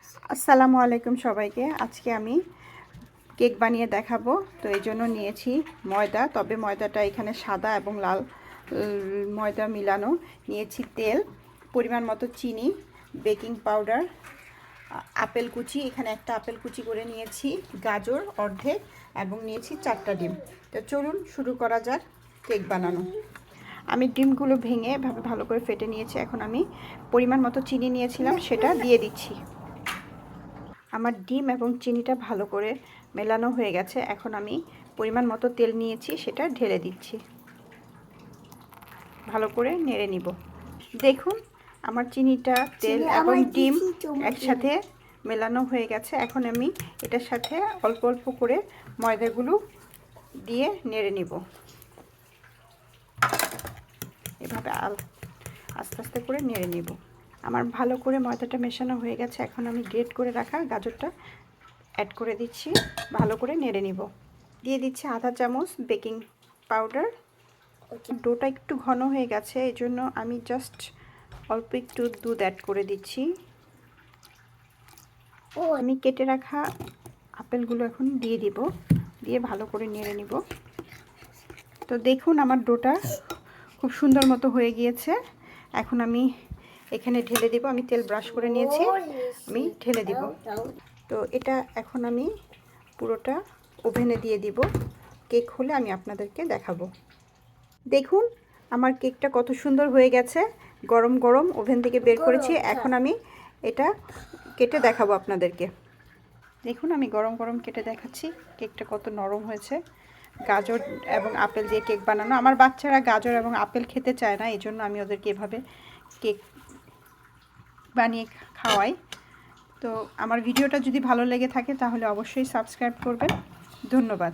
আসসালামু আলাইকুম সবাইকে। আজকে আমি কেক বানিয়ে দেখাবো। তো এই জন্য নিয়েছি ময়দা, তবে ময়দাটা এখানে সাদা এবং লাল ময়দা মিলানো। নিয়েছি তেল, পরিমাণ মতো চিনি, বেকিং পাউডার, আপেল কুচি, এখানে একটা আপেল কুচি করে নিয়েছি, গাজর অর্ধেক এবং নিয়েছি 4টা ডিম। তো চলুন শুরু করা যাক কেক বানানো। আমি ডিমগুলো ভেঙে ভালো করে ফেটে নিয়েছি। এখন আমি পরিমাণ মতো চিনি নিয়েছিলাম সেটা দিয়ে দিচ্ছি। আমার ডিম এবং চিনিটা ভালো করে মেলানো হয়ে গেছে। এখন আমি পরিমাণ মতো তেল নিয়েছি, সেটা ঢেলে দিচ্ছি। ভালো করে নেড়ে নিব। দেখুন আমার চিনিটা, তেল এবং ডিম একসাথে মেলানো হয়ে গেছে। এখন আমি এটার সাথে অল্প অল্প করে ময়দাগুলো দিয়ে নেড়ে নিব। এভাবে আস্তে আস্তে করে নেড়ে নিব। আমার ভালো করে ময়দাটা মেশানো হয়ে গেছে। এখন আমি গ্রেট করে রাখা গাজরটা অ্যাড করে দিচ্ছি, ভালো করে নেড়ে নিব। দিয়ে দিচ্ছি আধা চামচ বেকিং পাউডার। ডোটা একটু ঘন হয়ে গেছে, এই জন্য আমি জাস্ট অল্প একটু দুধ অ্যাড করে দিচ্ছি। আমি কেটে রাখা আপেলগুলো এখন দিয়ে দিব, দিয়ে ভালো করে নেড়ে নিব। তো দেখুন আমার ডোটা খুব সুন্দর মতো হয়ে গিয়েছে। এখন আমি এখানে ঢেলে দেব। আমি তেল ব্রাশ করে নিয়েছি, আমি ঢেলে দিব। তো এটা এখন আমি পুরোটা ওভেনে দিয়ে দিব। কেক হলে আমি আপনাদেরকে দেখাবো। দেখুন আমার কেকটা কত সুন্দর হয়ে গেছে। গরম গরম ওভেন থেকে বের করেছি। এখন আমি এটা কেটে দেখাবো আপনাদেরকে। দেখুন আমি গরম গরম কেটে দেখাচ্ছি কেকটা কত নরম হয়েছে। গাজর এবং আপেল দিয়ে কেক বানানো। আমার বাচ্চারা গাজর এবং আপেল খেতে চায় না, এই জন্য আমি ওদেরকে এভাবে কেক বানিয়ে খাওয়াই। তো আমার ভিডিওটা যদি ভালো লেগে থাকে তাহলে অবশ্যই সাবস্ক্রাইব করবেন। ধন্যবাদ।